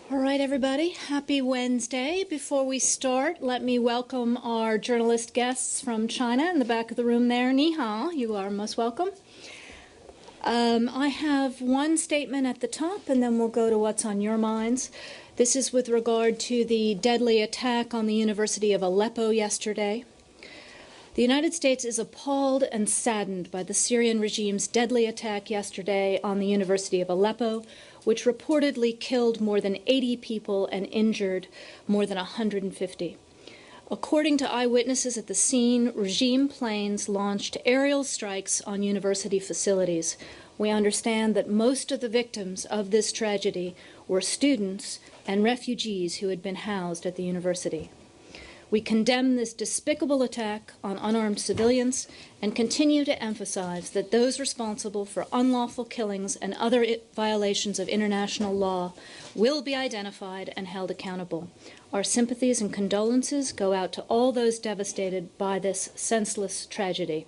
All right, everybody. Happy Wednesday. Before we start, let me welcome our journalist guests from China in the back of the room there. Ni hao, you are most welcome. I have one statement at the top, and then we'll go to what's on your minds. This is with regard to the deadly attack on the University of Aleppo yesterday. The United States is appalled and saddened by the Syrian regime's deadly attack yesterday on the University of Aleppo, which reportedly killed more than 80 people and injured more than 150. According to eyewitnesses at the scene, regime planes launched aerial strikes on university facilities. We understand that most of the victims of this tragedy were students and refugees who had been housed at the university. We condemn this despicable attack on unarmed civilians and continue to emphasize that those responsible for unlawful killings and other violations of international law will be identified and held accountable. Our sympathies and condolences go out to all those devastated by this senseless tragedy.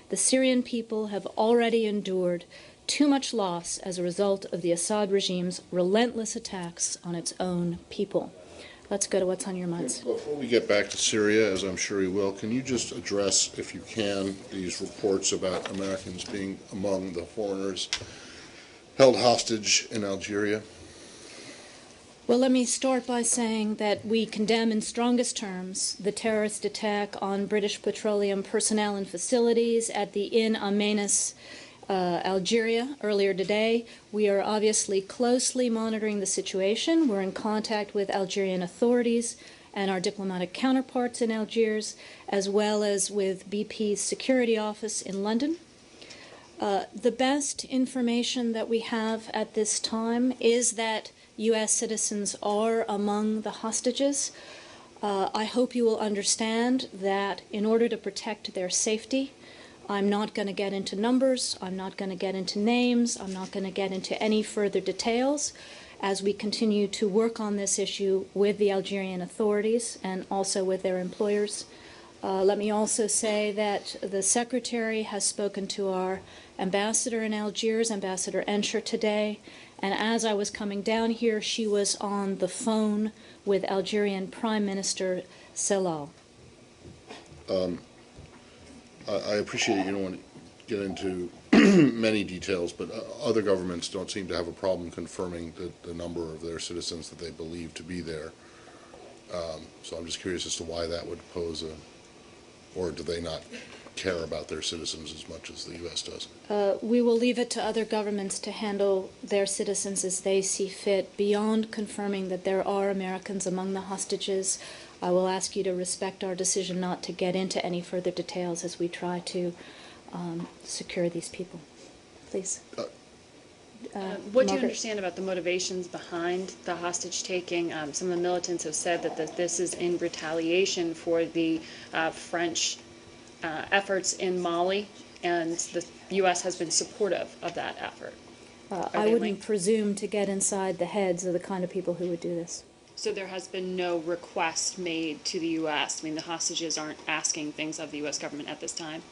The Syrian people have already endured too much loss as a result of the Assad regime's relentless attacks on its own people. Let's go to what's on your minds. Before we get back to Syria, as I'm sure you will, can you just address, if you can, these reports about Americans being among the foreigners held hostage in Algeria? Well, let me start by saying that we condemn in strongest terms the terrorist attack on British petroleum personnel and facilities at the Inn Amenas, Algeria, earlier today. We are obviously closely monitoring the situation. We're in contact with Algerian authorities and our diplomatic counterparts in Algiers, as well as with BP's security office in London. The best information that we have at this time is that U.S. citizens are among the hostages. I hope you will understand that in order to protect their safety, I'm not going to get into numbers, I'm not going to get into names, I'm not going to get into any further details as we continue to work on this issue with the Algerian authorities and also with their employers. Let me also say that the Secretary has spoken to our ambassador in Algiers, Ambassador Ensher, today, and as I was coming down here, she was on the phone with Algerian Prime Minister Sellal. I appreciate you don't want to get into many details, but other governments don't seem to have a problem confirming the number of their citizens that they believe to be there. So I'm just curious as to why that would pose or do they not care about their citizens as much as the U.S. does? We will leave it to other governments to handle their citizens as they see fit. Beyond confirming that there are Americans among the hostages, I will ask you to respect our decision not to get into any further details as we try to secure these people. Please. What do you understand about the motivations behind the hostage-taking? Some of the militants have said that this is in retaliation for the French efforts in Mali, and the U.S. has been supportive of that effort. I wouldn't presume to get inside the heads of the kind of people who would do this. So there has been no request made to the U.S.? I mean, the hostages aren't asking things of the U.S. government at this time?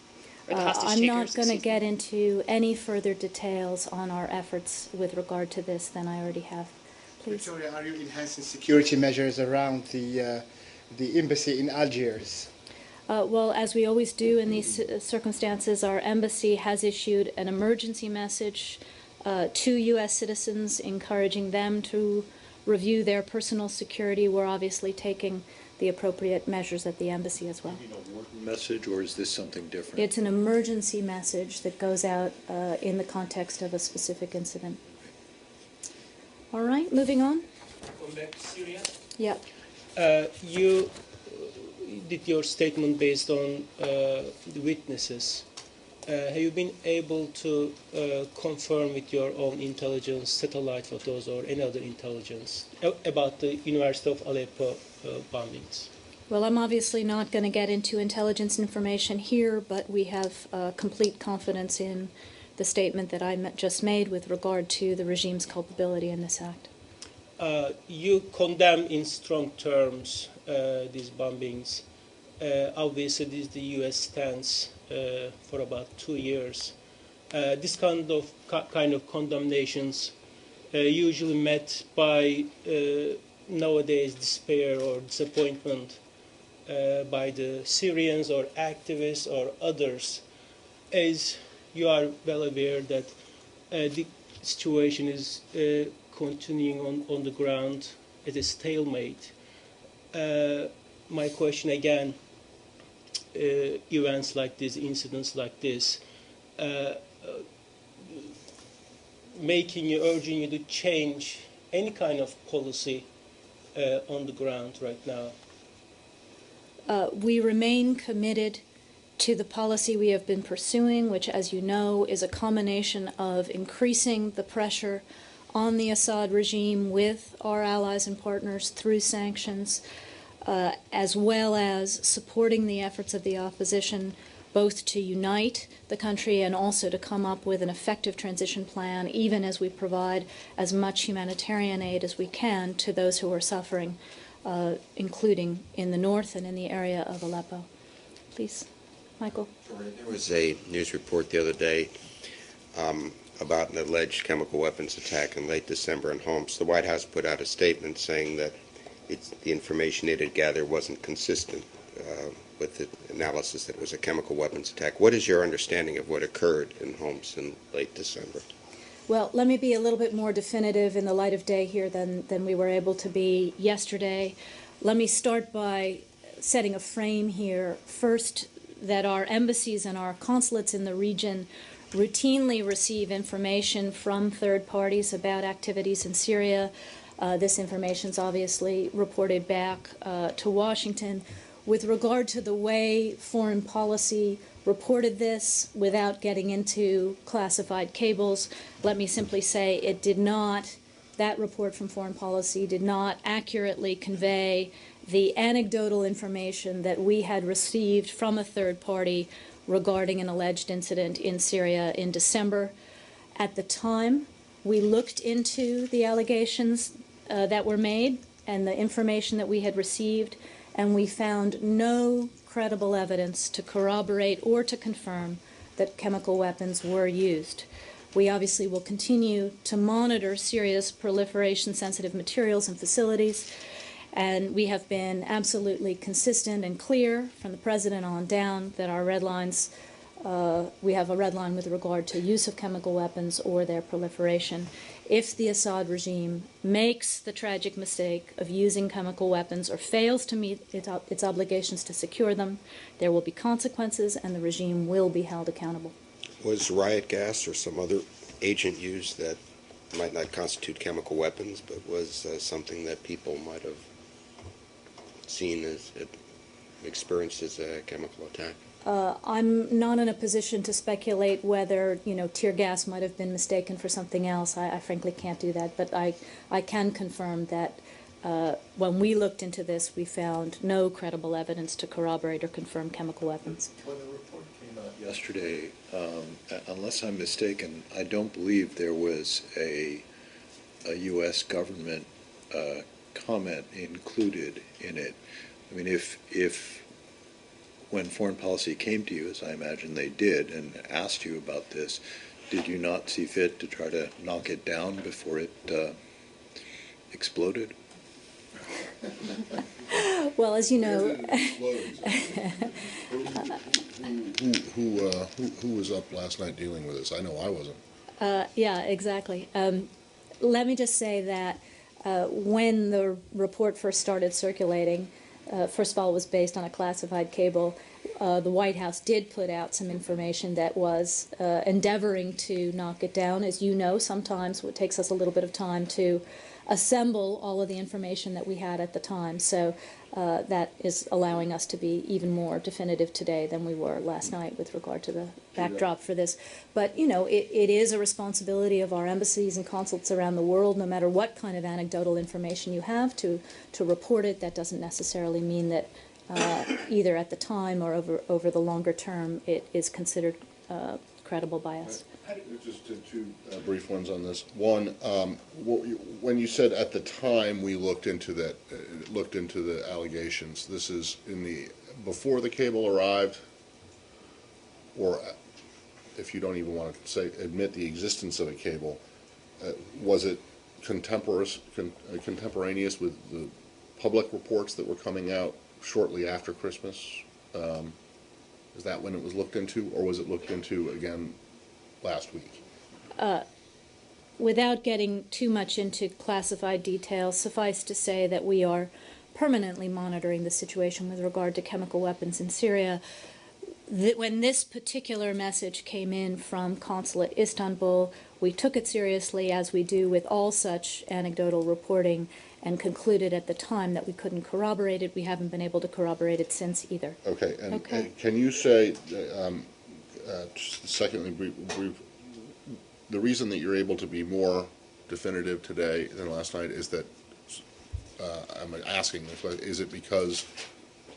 Or the hostage I'm takers, not going to get into any further details on our efforts with regard to this than I already have. Please. Victoria, are you enhancing security measures around the embassy in Algiers? Well, as we always do in these circumstances, our embassy has issued an emergency message to U.S. citizens encouraging them to review their personal security. We're obviously taking the appropriate measures at the embassy as well. A warning message, or is this something different? It's an emergency message that goes out in the context of a specific incident. All right, moving on. Going back to Syria. Yeah. You did your statement based on the witnesses. Have you been able to confirm with your own intelligence, satellite photos or any other intelligence about the University of Aleppo bombings? Well, I'm obviously not going to get into intelligence information here, but we have complete confidence in the statement that I just made with regard to the regime's culpability in this act. You condemn in strong terms these bombings. Obviously, this is the U.S. stance for about 2 years. This kind of condemnations usually met by nowadays despair or disappointment by the Syrians or activists or others. As you are well aware that the situation is continuing on the ground at a stalemate. My question again, events like this, incidents like this, urging you to change any kind of policy on the ground right now? We remain committed to the policy we have been pursuing, which, as you know, is a combination of increasing the pressure on the Assad regime with our allies and partners through sanctions, as well as supporting the efforts of the opposition both to unite the country and also to come up with an effective transition plan, even as we provide as much humanitarian aid as we can to those who are suffering, including in the north and in the area of Aleppo. Please, Michael. There was a news report the other day about an alleged chemical weapons attack in late December in Homs. The White House put out a statement saying that the information it had gathered wasn't consistent with the analysis that it was a chemical weapons attack. What is your understanding of what occurred in Homs in late December? Well, let me be a little bit more definitive in the light of day here than we were able to be yesterday. Let me start by setting a frame here. First, that our embassies and our consulates in the region routinely receive information from third parties about activities in Syria. This information is obviously reported back to Washington. With regard to the way foreign policy reported this without getting into classified cables, let me simply say it did not, that report from foreign policy did not accurately convey the anecdotal information that we had received from a third party regarding an alleged incident in Syria in December. At the time, we looked into the allegations that were made and the information that we had received, and we found no credible evidence to corroborate or to confirm that chemical weapons were used. We obviously will continue to monitor Syria's proliferation-sensitive materials and facilities, and we have been absolutely consistent and clear from the President on down that our red lines, we have a red line with regard to use of chemical weapons or their proliferation. If the Assad regime makes the tragic mistake of using chemical weapons or fails to meet its obligations to secure them, there will be consequences and the regime will be held accountable. Was riot gas or some other agent used that might not constitute chemical weapons, but was something that people might have seen as experienced as a chemical attack? I'm not in a position to speculate whether, tear gas might have been mistaken for something else. I frankly can't do that, but I can confirm that when we looked into this, we found no credible evidence to corroborate or confirm chemical weapons. When the report came out yesterday, unless I'm mistaken, I don't believe there was a U.S. government comment included in it. I mean, if when foreign policy came to you, as I imagine they did, and asked you about this, did you not see fit to try to knock it down before it exploded? Well, as you know, who was up last night dealing with this? I know I wasn't. yeah, exactly. Let me just say that when the report first started circulating, first of all, it was based on a classified cable. The White House did put out some information that was endeavoring to knock it down. As you know, sometimes it takes us a little bit of time to assemble all of the information that we had at the time. So that is allowing us to be even more definitive today than we were last night with regard to the backdrop for this. But, it is a responsibility of our embassies and consulates around the world, no matter what kind of anecdotal information you have, to report it. That doesn't necessarily mean that either at the time or over the longer term it is considered credible by us. Just two brief ones on this. One, when you said at the time we looked into the allegations, this is before the cable arrived, or if you don't even want to admit the existence of a cable, was it contemporaneous with the public reports that were coming out shortly after Christmas? Is that when it was looked into, or was it looked into again last week? Without getting too much into classified details, suffice to say that we are permanently monitoring the situation with regard to chemical weapons in Syria. When this particular message came in from Consulate Istanbul, we took it seriously, as we do with all such anecdotal reporting, and concluded at the time that we couldn't corroborate it. We haven't been able to corroborate it since either. Okay, and Okay. can you say, secondly, the reason that you're able to be more definitive today than last night is that, I'm asking this, but is it because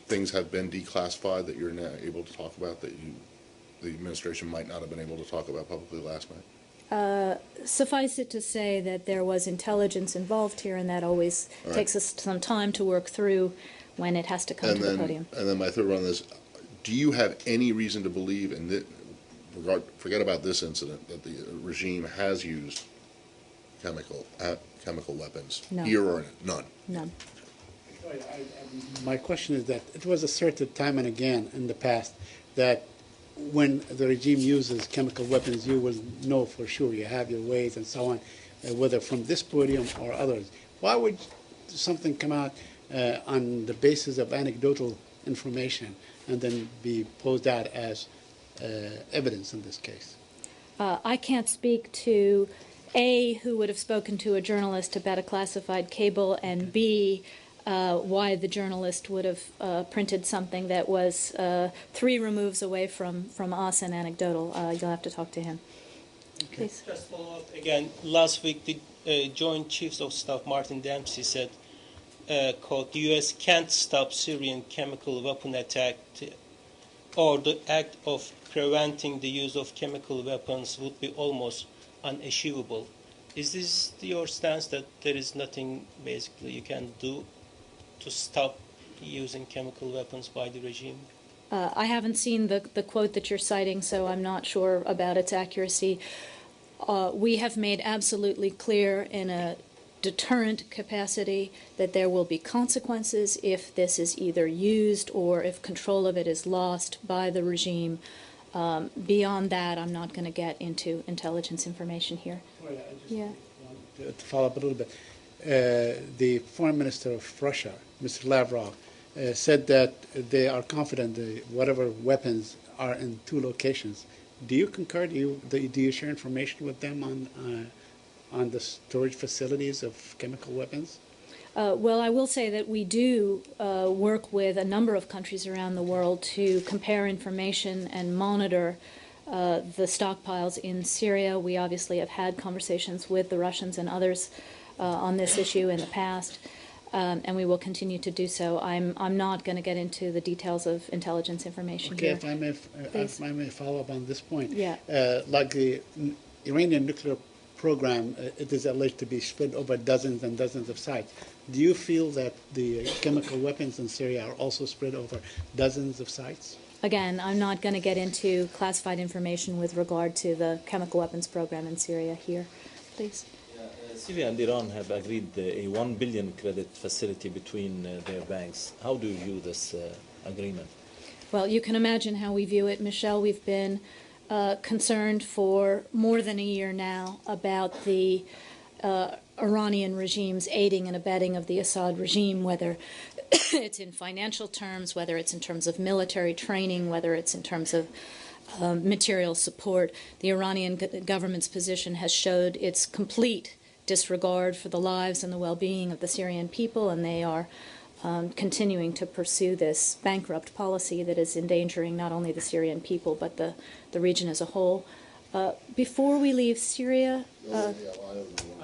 things have been declassified that you're now able to talk about that the administration might not have been able to talk about publicly last night? Suffice it to say that there was intelligence involved here, and that always takes us some time to work through when it has to come to the podium. And then my third one is, do you have any reason to believe, forget about this incident, that the regime has used chemical weapons? No. Here or none? None. My question is that it was asserted time and again in the past that when the regime uses chemical weapons, you will know for sure. You have your ways and so on, whether from this podium or others. Why would something come out on the basis of anecdotal information and then be posed out as evidence in this case? I can't speak to A, who would have spoken to a journalist about a classified cable, and B, why the journalist would have printed something that was 3 removes away from us and anecdotal. You'll have to talk to him. Okay. Please. Just follow up again. Last week, the Joint Chiefs of Staff Martin Dempsey said, quote, the U.S. can't stop Syrian chemical weapon attack, or the act of preventing the use of chemical weapons would be almost unachievable. Is this your stance, that there is nothing basically you can do to stop using chemical weapons by the regime? I haven't seen the quote that you're citing, so I'm not sure about its accuracy. We have made absolutely clear in a deterrent capacity that there will be consequences if this is either used or if control of it is lost by the regime. Beyond that, I'm not going to get into intelligence information here. Sorry, I just Yeah. want to follow up a little bit. The Foreign Minister of Russia, Mr. Lavrov, said that they are confident that whatever weapons are in 2 locations. Do you concur? Do you share information with them on the storage facilities of chemical weapons? Well, I will say that we do work with a number of countries around the world to compare information and monitor the stockpiles in Syria. We obviously have had conversations with the Russians and others on this issue in the past, and we will continue to do so. I'm not going to get into the details of intelligence information here. Okay, if I may follow up on this point. Yeah. Like the Iranian nuclear program, it is alleged to be spread over dozens and dozens of sites. Do you feel that the chemical weapons in Syria are also spread over dozens of sites? Again, I'm not going to get into classified information with regard to the chemical weapons program in Syria here. Please. Syria and Iran have agreed a 1 billion credit facility between their banks. How do you view this agreement? Well, you can imagine how we view it, Michelle. We've been concerned for more than a year now about the Iranian regime's aiding and abetting of the Assad regime, whether it's in financial terms, whether it's in terms of military training, whether it's in terms of material support. The Iranian government's position has showed its complete disregard for the lives and the well-being of the Syrian people, and they are continuing to pursue this bankrupt policy that is endangering not only the Syrian people but the region as a whole. Before we leave Syria,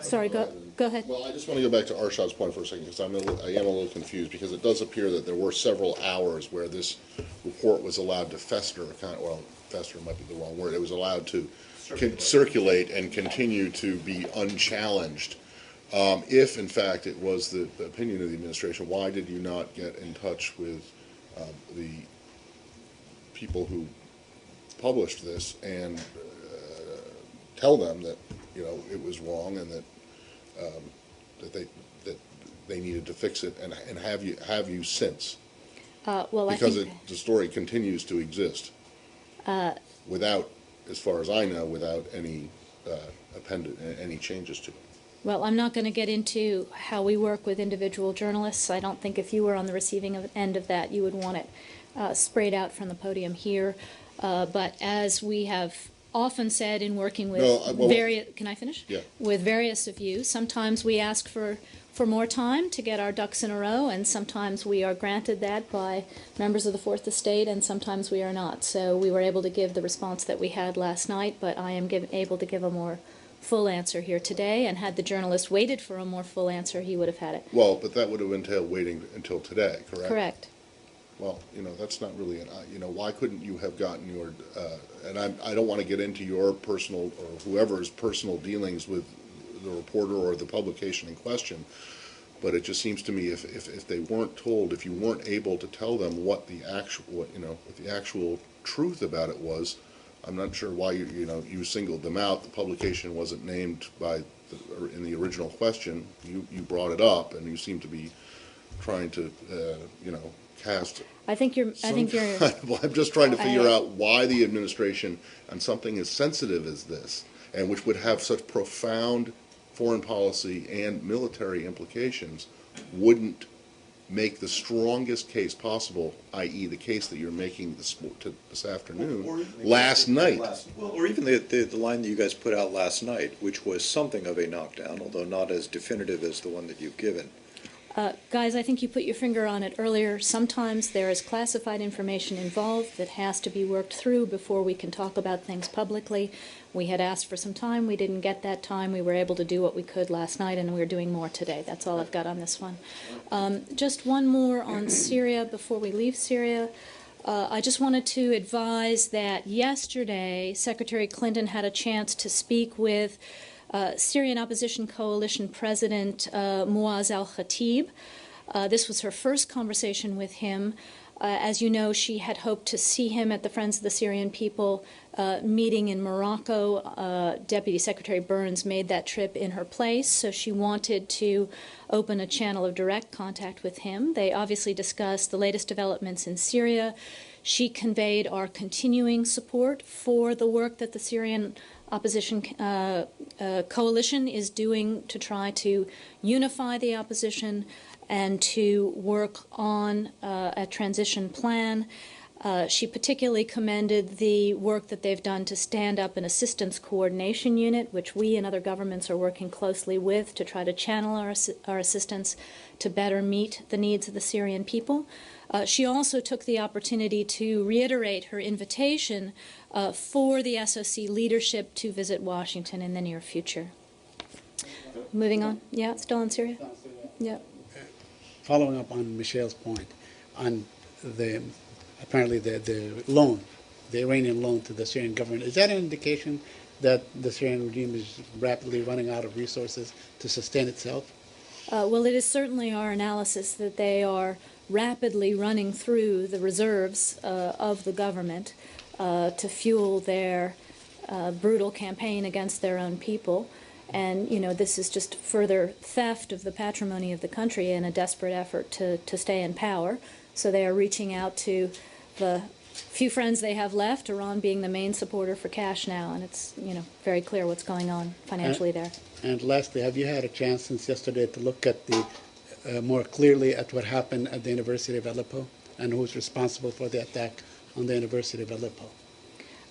sorry, go ahead. Well, I just want to go back to Arshad's point for a second, because I am a little confused, because it does appear that there were several hours where this report was allowed to fester, well, fester might be the wrong word, it was allowed to circulate and continue to be unchallenged. If, in fact, it was the opinion of the administration, why did you not get in touch with the people who published this and tell them that, it was wrong and that that they needed to fix it, and have you since? Well, Because I think the story continues to exist without, as far as I know, without any any changes to it. Well, I'm not going to get into how we work with individual journalists. I don't think if you were on the receiving end of that, you would want it sprayed out from the podium here. But as we have often said in working with various, can I finish? Yeah. With various of you, sometimes we ask for more time to get our ducks in a row, and sometimes we are granted that by members of the Fourth Estate, and sometimes we are not. So we were able to give the response that we had last night, but I am able to give a more full answer here today, and had the journalist waited for a more full answer, he would have had it. Well, but that would have entailed waiting until today, correct? Correct. Well, that's not really why couldn't you have gotten your, and I don't want to get into your personal, or whoever's personal dealings with the reporter or the publication in question, but it just seems to me if they weren't told, if you weren't able to tell them what the actual truth about it was, I'm not sure why you singled them out. The publication wasn't named in the original question. You brought it up, and you seem to be trying to cast. I think you're. Well, I'm just trying to figure out why the administration, on something as sensitive as this, and which would have such profound foreign policy and military implications, wouldn't make the strongest case possible, i.e. the case that you're making this afternoon, last night. Or even the line that you guys put out last night, which was something of a knockdown, although not as definitive as the one that you've given. Guys, I think you put your finger on it earlier. Sometimes there is classified information involved that has to be worked through before we can talk about things publicly. We had asked for some time. We didn't get that time. We were able to do what we could last night, and we're doing more today. That's all I've got on this one. Just one more on Syria before we leave Syria. I just wanted to advise that yesterday Secretary Clinton had a chance to speak with Syrian Opposition Coalition President Muaz al-Khatib. This was her first conversation with him. As you know, she had hoped to see him at the Friends of the Syrian People meeting in Morocco. Deputy Secretary Burns made that trip in her place, so she wanted to open a channel of direct contact with him. They obviously discussed the latest developments in Syria. She conveyed our continuing support for the work that the Syrian opposition coalition is doing to try to unify the opposition and to work on a transition plan. She particularly commended the work that they've done to stand up an assistance coordination unit, which we and other governments are working closely with to try to channel our assistance to better meet the needs of the Syrian people. She also took the opportunity to reiterate her invitation for the SOC leadership to visit Washington in the near future. Moving on. Yeah, still in Syria? Yeah. Following up on Michelle's point on apparently the loan, the Iranian loan to the Syrian government, is that an indication that the Syrian regime is rapidly running out of resources to sustain itself? Well, it is certainly our analysis that they are rapidly running through the reserves of the government to fuel their brutal campaign against their own people. And, this is just further theft of the patrimony of the country in a desperate effort to stay in power. So they are reaching out to the few friends they have left, Iran being the main supporter for cash now, and it's, very clear what's going on financially there. And lastly, have you had a chance since yesterday to look at more clearly at what happened at the University of Aleppo and who's responsible for the attack on the University of Aleppo?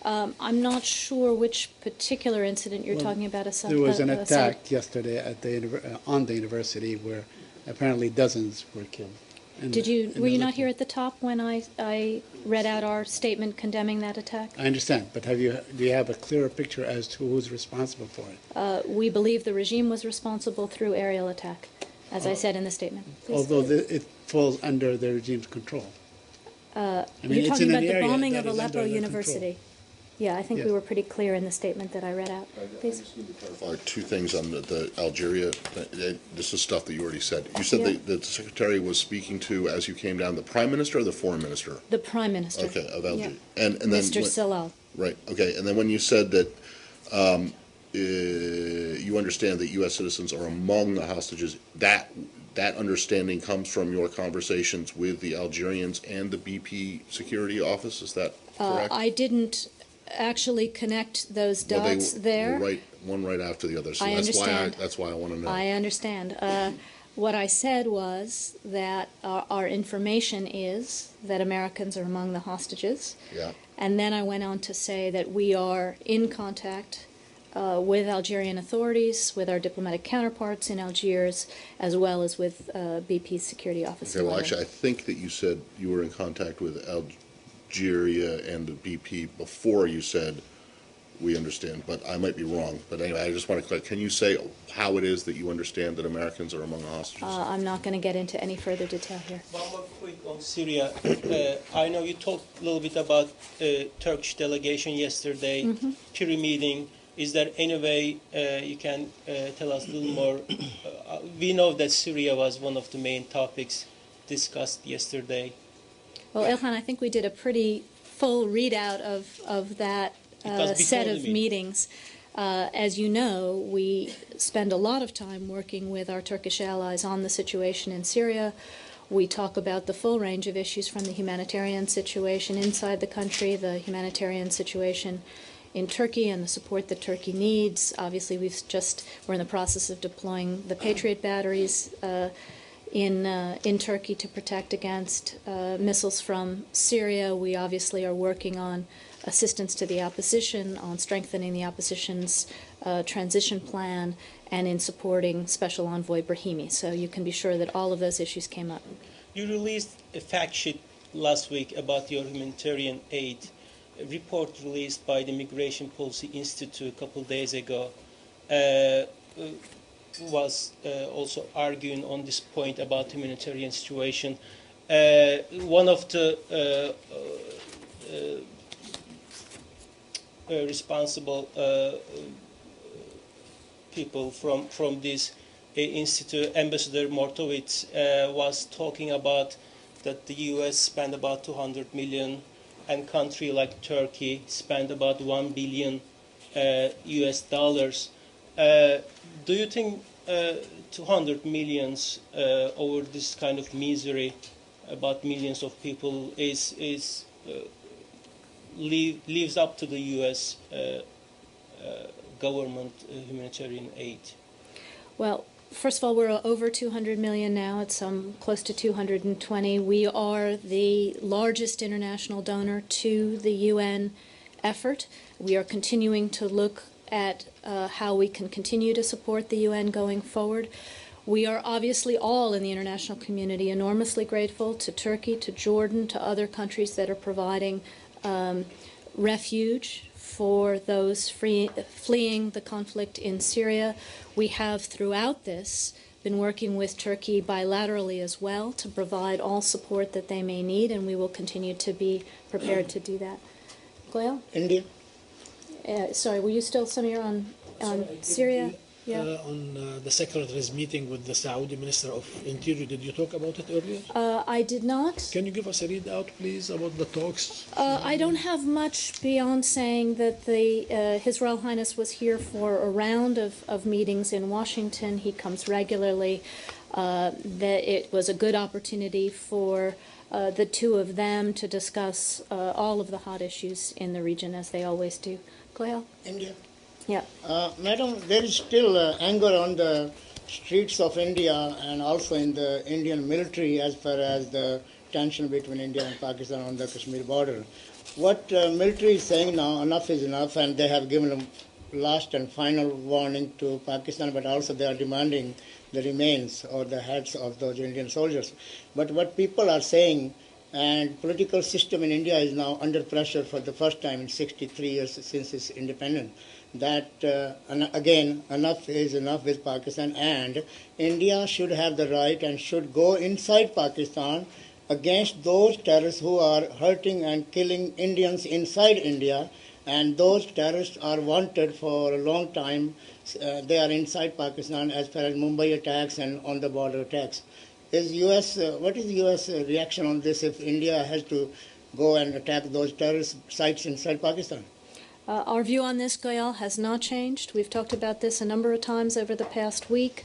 I'm not sure which particular incident you're talking about. There was an attack yesterday at on the university where apparently dozens were killed. Were you not here at the top when I read out our statement condemning that attack? I understand, but do you have a clearer picture as to who's responsible for it? We believe the regime was responsible through aerial attack, as I said in the statement. Please. Although it falls under the regime's control. You're talking about the bombing of Aleppo University. Yeah, I think we were pretty clear in the statement that I read out. Please. I just need to clarify two things on the Algeria. This is stuff that you already said. You said the secretary was speaking to, as you came down, the prime minister or the foreign minister? The prime minister. Okay, of Algeria. Yeah. And then Mr. Sillal. Right. Okay. And then when you said that you understand that U.S. citizens are among the hostages. That understanding comes from your conversations with the Algerians and the BP security office. Is that correct? I didn't actually connect those dots there. Right, one right after the other. So I understand. That's why I want to know. I understand. What I said was that our information is that Americans are among the hostages. Yeah. And then I went on to say that we are in contact with Algerian authorities, with our diplomatic counterparts in Algiers, as well as with BP's security office. Okay, well, actually, I think that you said you were in contact with Algeria and the BP before you said we understand, but I might be wrong. But anyway, I just want to clarify. Can you say how it is that you understand that Americans are among the hostages? I'm not going to get into any further detail here. One more quick on Syria. I know you talked a little bit about Turkish delegation yesterday, Piri meeting. Is there any way you can tell us a little more? We know that Syria was one of the main topics discussed yesterday. Well, Ilhan, I think we did a pretty full readout of that set of meetings. As you know, we spend a lot of time working with our Turkish allies on the situation in Syria. We talk about the full range of issues, from the humanitarian situation inside the country, the humanitarian situation in Turkey and the support that Turkey needs. Obviously, we're in the process of deploying the Patriot batteries in Turkey to protect against missiles from Syria. We obviously are working on assistance to the opposition, on strengthening the opposition's transition plan, and in supporting Special Envoy Brahimi. So you can be sure that all of those issues came up. You released a fact sheet last week about your humanitarian aid. A report released by the Migration Policy Institute a couple of days ago was also arguing on this point about humanitarian situation. One of the responsible people from this institute, Ambassador Mortowitz, was talking about that the U.S. spent about $200 million, and country like Turkey spent about $1 billion US dollars. Do you think 200 millions over this kind of misery, about millions of people, lives up to the U.S. Government humanitarian aid? Well, first of all, we're over 200 million now. It's close to 220. We are the largest international donor to the UN effort. We are continuing to look at how we can continue to support the UN going forward. We are obviously all in the international community enormously grateful to Turkey, to Jordan, to other countries that are providing refuge for those fleeing the conflict in Syria. We have throughout this been working with Turkey bilaterally as well to provide all support that they may need, and we will continue to be prepared to do that. Goyal? India? Sorry, were you still, Samir, on Syria? Yeah. On the Secretary's meeting with the Saudi Minister of Interior, did you talk about it earlier? I did not. Can you give us a readout, please, about the talks? I don't have much beyond saying that His Royal Highness was here for a round of meetings in Washington. He comes regularly. That it was a good opportunity for the two of them to discuss all of the hot issues in the region, as they always do. Goyal? India. Yeah. Madam, there is still anger on the streets of India and also in the Indian military as far as the tension between India and Pakistan on the Kashmir border. What military is saying now, enough is enough, and they have given a last and final warning to Pakistan, but also they are demanding the remains or the heads of those Indian soldiers. But what people are saying, and political system in India is now under pressure for the first time in 63 years since its independence, that again, enough is enough with Pakistan, and India should have the right and should go inside Pakistan against those terrorists who are hurting and killing Indians inside India, and those terrorists are wanted for a long time. They are inside Pakistan as far as Mumbai attacks and on the border attacks. What is the U.S. reaction on this if India has to go and attack those terrorist sites inside Pakistan? Our view on this, Goyal, has not changed. We've talked about this a number of times over the past week.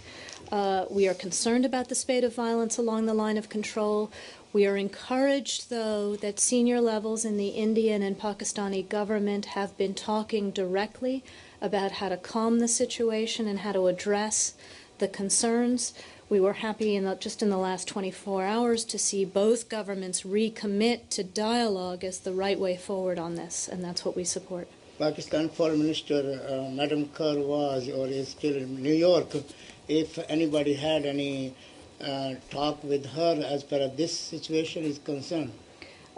We are concerned about the spate of violence along the line of control. We are encouraged, though, that senior levels in the Indian and Pakistani government have been talking directly about how to calm the situation and how to address the concerns. We were happy just in the last 24 hours to see both governments recommit to dialogue as the right way forward on this, and that's what we support. Pakistan Foreign Minister Madam Kaur was or is still in New York. If anybody had any talk with her as far as this situation is concerned?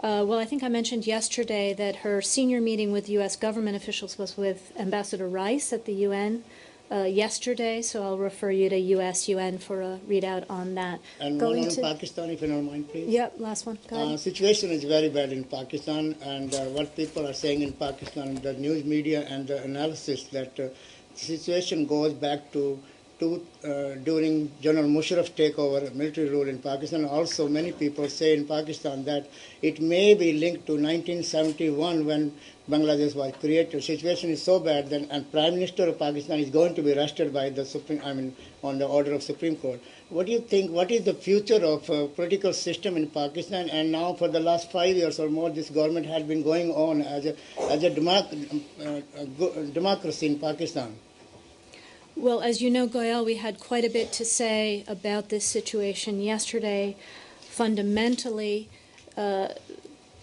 Well, I think I mentioned yesterday that her senior meeting with U.S. government officials was with Ambassador Rice at the UN yesterday, so I'll refer you to U.S.-UN for a readout on that. And one on Pakistan, if you don't mind, please. Yep, last one. Go ahead. Situation is very bad in Pakistan, and what people are saying in Pakistan, the news media and the analysis, that the situation goes back to during General Musharraf's takeover military rule in Pakistan. Also, many people say in Pakistan that it may be linked to 1971 when Bangladesh was created. The situation is so bad that and Prime Minister of Pakistan is going to be arrested by the on the order of Supreme Court. What do you think? What is the future of political system in Pakistan? And now, for the last 5 years or more, this government has been going on as a democracy in Pakistan. Well, as you know, Goyal, we had quite a bit to say about this situation yesterday. Fundamentally,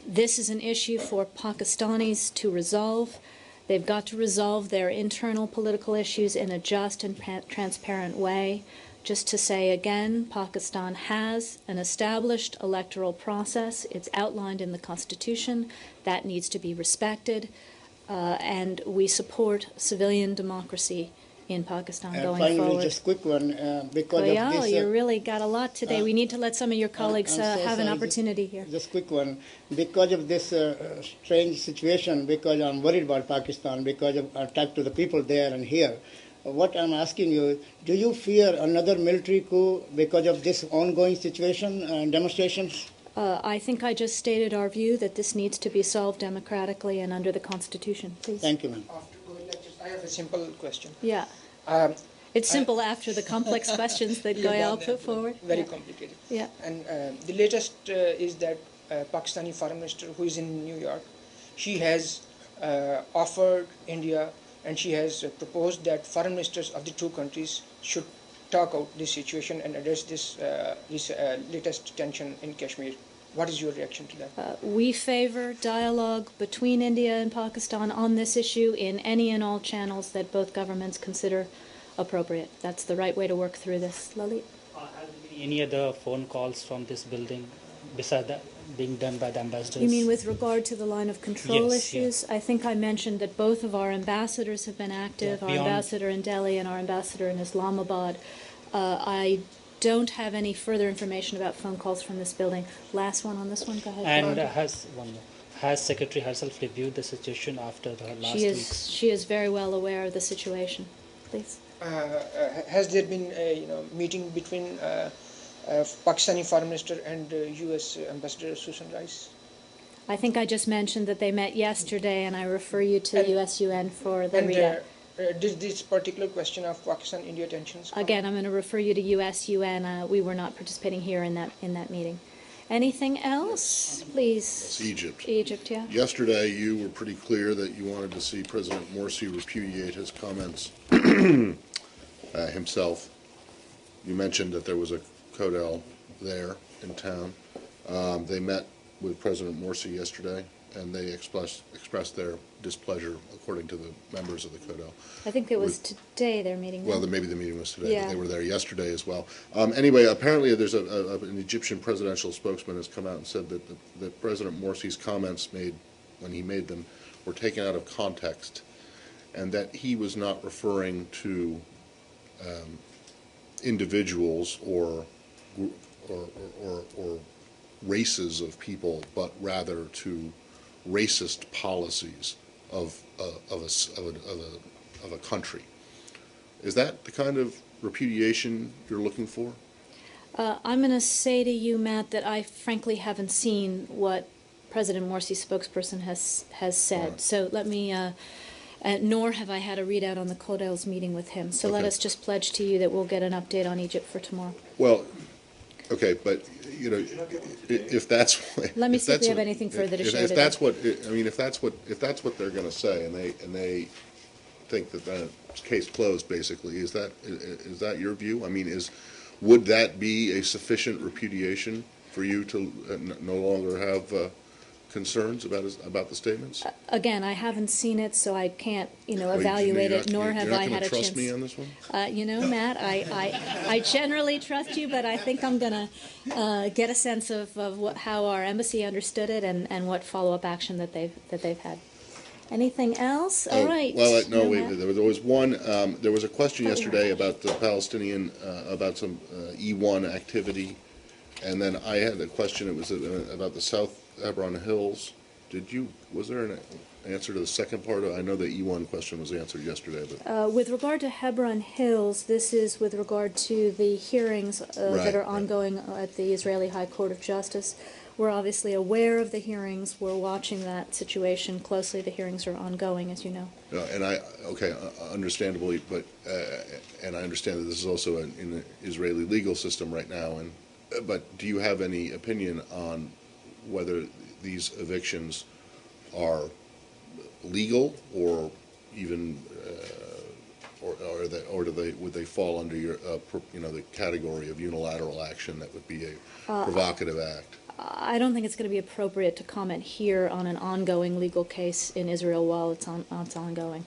this is an issue for Pakistanis to resolve. They've got to resolve their internal political issues in a just and transparent way. Just to say again, Pakistan has an established electoral process. It's outlined in the Constitution. That needs to be respected. And we support civilian democracy in Pakistan going finally, forward. Just quick one, because Goyal, of this... you really got a lot today. We need to let some of your colleagues have an opportunity here. Just quick one. Because of this strange situation, because I'm worried about Pakistan, because of attack to the people there and here, what I'm asking you, do you fear another military coup because of this ongoing situation and demonstrations? I think I just stated our view that this needs to be solved democratically and under the Constitution. Please. Thank you, ma'am. I have a simple question. Yeah. It's simple after the complex questions that Goyal put forward. Very complicated. Yeah. And the latest is that Pakistani Foreign Minister, who is in New York, she has offered India and she has proposed that foreign ministers of the two countries should talk out this situation and address this latest tension in Kashmir. What is your reaction to that? We favor dialogue between India and Pakistan on this issue in any and all channels that both governments consider appropriate. That's the right way to work through this. Lalit? Have there been any other phone calls from this building besides that being done by the ambassadors? You mean with regard to the line of control Yes, issues? yeah. I think I mentioned that both of our ambassadors have been active, Yeah, our ambassador in Delhi and our ambassador in Islamabad. I don't have any further information about phone calls from this building. Last one on this one, go ahead. And has Secretary herself reviewed the situation after her last week's? She is very well aware of the situation. Please. Has there been a meeting between Pakistani Foreign Minister and U.S. Ambassador Susan Rice? I think I just mentioned that they met yesterday, and I refer you to US-UN for the readout. This particular question of Pakistan-India tensions? Again, I'm going to refer you to US-UN. We were not participating here in that meeting. Anything else, please? It's Egypt. Egypt, yeah. Yesterday, you were pretty clear that you wanted to see President Morsi repudiate his comments himself. You mentioned that there was a Kodel there in town. They met with President Morsi yesterday, and they expressed their displeasure, according to the members of the Kodel. I think it was today they're meeting. Well, maybe the meeting was today, Yeah. but they were there yesterday as well. Anyway, apparently there's an Egyptian presidential spokesman has come out and said that President Morsi's comments made when he made them were taken out of context, and that he was not referring to individuals or races of people, but rather to racist policies of a country. Is that the kind of repudiation you're looking for? I'm going to say to you, Matt, that I frankly haven't seen what President Morsi's spokesperson has said. Right. So let me nor have I had a readout on the Kodels meeting with him. So let Okay. us just pledge to you that we'll get an update on Egypt for tomorrow. Well, okay, but, if that's what... Let me if see if we that's have what- anything further to share If today. that's what, I mean, if that's what they're going to say, and they think that that's case closed, basically, is that your view? I mean, would that be a sufficient repudiation for you to no longer have concerns about the statements? Again, I haven't seen it, so I can't, Well, evaluate it, nor you're have not I gonna had a chance. trust me on this one? Matt, I generally trust you, but I think I'm going to get a sense of how our embassy understood it and what follow-up action that they've had. Anything else? All right. Well, no, wait. Matt? There was one. There was a question yesterday about the Palestinian, about some E1 activity, and then I had a question. It was about the South Hebron Hills. Was there an answer to the second part? I know the E1 question was answered yesterday, but With regard to Hebron Hills, this is with regard to the hearings that are ongoing at the Israeli High Court of Justice. We're obviously aware of the hearings. We're watching that situation closely. The hearings are ongoing, as you know. understandably, but and I understand that this is also in the Israeli legal system right now. But do you have any opinion on whether these evictions are legal or even would they fall under your the category of unilateral action that would be a provocative act? I don't think it's going to be appropriate to comment here on an ongoing legal case in Israel while it's ongoing.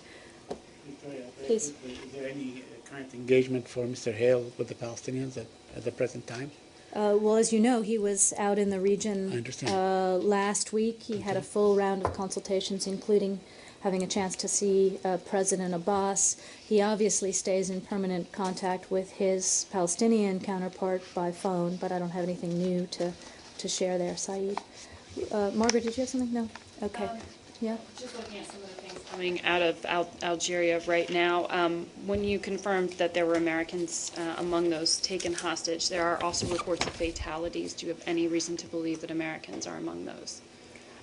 Please. Is there any current engagement for Mr. Hale with the Palestinians at the present time? Well, as you know, he was out in the region I understand. last week. He had a full round of consultations, including having a chance to see President Abbas. He obviously stays in permanent contact with his Palestinian counterpart by phone, but I don't have anything new to share there, Saeed. Margaret, did you have something? No? Okay. Yeah? Just looking at some of the things coming out of Algeria right now, when you confirmed that there were Americans among those taken hostage, there are also reports of fatalities. Do you have any reason to believe that Americans are among those?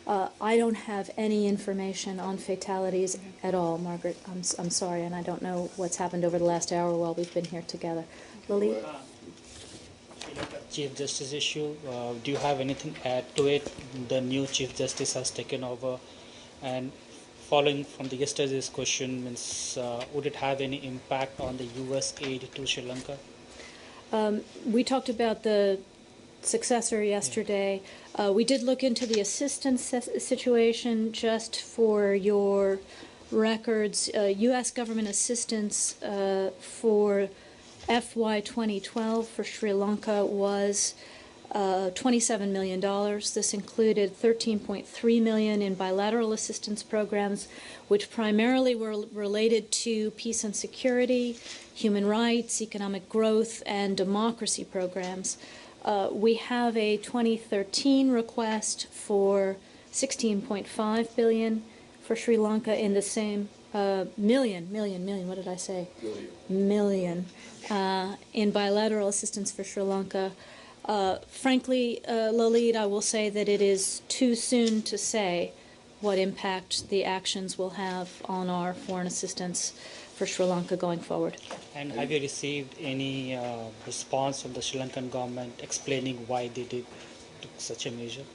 I don't have any information on fatalities at all, Margaret. I'm sorry, and I don't know what's happened over the last hour while we've been here together. Lily? Chief Justice issue, do you have anything to add to it? The new Chief Justice has taken over, and following from the yesterday's question, would it have any impact on the U.S. aid to Sri Lanka? We talked about the successor yesterday. We did look into the assistance situation. Just for your records, U.S. government assistance for FY 2012 for Sri Lanka was $27 million. This included $13.3 million in bilateral assistance programs, which primarily were related to peace and security, human rights, economic growth, and democracy programs. We have a 2013 request for $16.5 billion for Sri Lanka in the same million, what did I say? Million in bilateral assistance for Sri Lanka. Frankly, Lalit, I will say that it is too soon to say what impact the actions will have on our foreign assistance for Sri Lanka going forward. And have you received any response from the Sri Lankan government explaining why they took such a measure?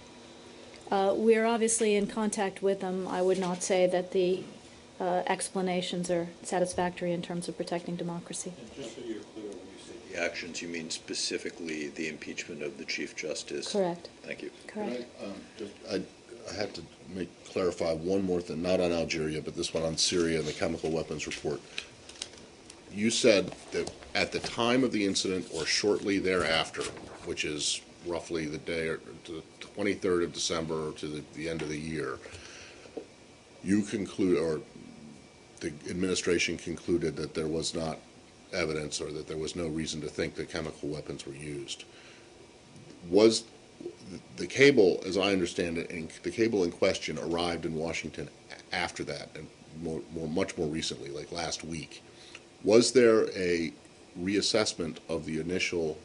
We are obviously in contact with them. I would not say that the explanations are satisfactory in terms of protecting democracy. Just so you're clear, when you say the actions, you mean specifically the impeachment of the Chief Justice? Correct. Thank you. Correct. I had to clarify one more thing, not on Algeria, but this one on Syria and the chemical weapons report. You said that at the time of the incident or shortly thereafter, which is roughly the day or to the 23rd of December or to the end of the year, you conclude, or the administration concluded, that there was not evidence or that there was no reason to think that chemical weapons were used. Was the cable, as I understand it, and the cable in question arrived in Washington after that, and much more recently, like last week. Was there a reassessment of the initial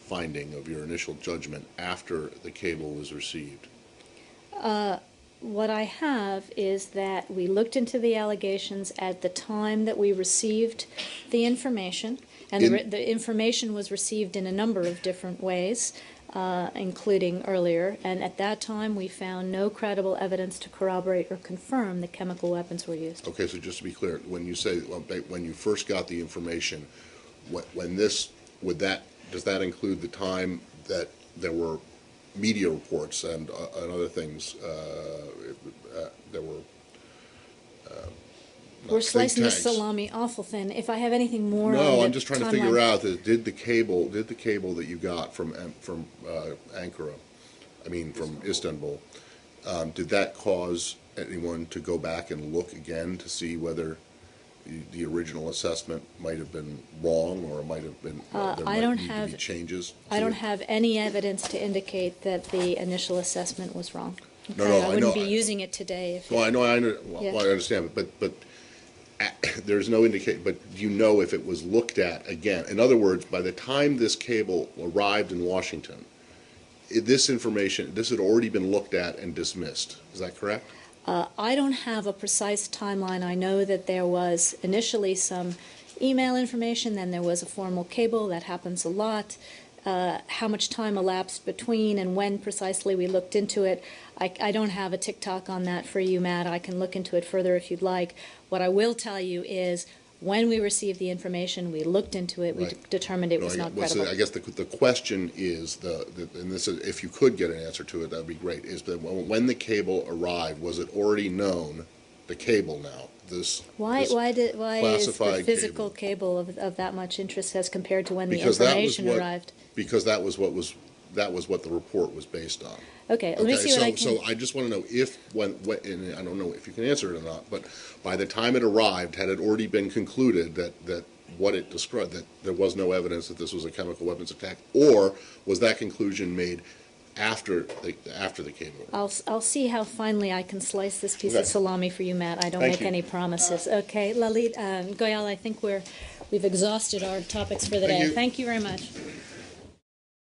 finding, of your initial judgment, after the cable was received? what I have is that we looked into the allegations at the time that we received the information, and the information was received in a number of different ways, including earlier, and at that time we found no credible evidence to corroborate or confirm that chemical weapons were used. Okay, so just to be clear, when you say, when you first got the information, does that include the time that there were media reports and other things that were We're slicing the salami awful thin. If I have anything more on No, the I'm just trying to timeline. figure out that did the cable that you got from Ankara, from Istanbul, did that cause anyone to go back and look again to see whether the original assessment might have been wrong, or it might have been there might need to be changes? I don't have any evidence to indicate that the initial assessment was wrong. Okay? No, I wouldn't be using it today. If I understand, but there's no indication. But do you know if it was looked at again? In other words, by the time this cable arrived in Washington, this had already been looked at and dismissed. Is that correct? I don't have a precise timeline. I know that there was initially some email information, then there was a formal cable. That happens a lot. How much time elapsed between and when precisely we looked into it, I don't have a tick-tock on that for you, Matt. I can look into it further if you'd like. What I will tell you is when we received the information, we looked into it, we determined it was not credible. So I guess the question is, and this is, if you could get an answer to it, that would be great, is that when the cable arrived, was it already known, the cable now, why is the physical cable of that much interest as compared to when the information arrived? Because that was what the report was based on. Okay, let me see what I can... So I just want to know and I don't know if you can answer it or not, but by the time it arrived, had it already been concluded that what it described, that there was no evidence that this was a chemical weapons attack, or was that conclusion made after the cable? I'll see how finely I can slice this piece of salami for you, Matt. I don't make any promises. Okay, Lalit, Goyal, I think we've exhausted our topics for the day. Thank you very much.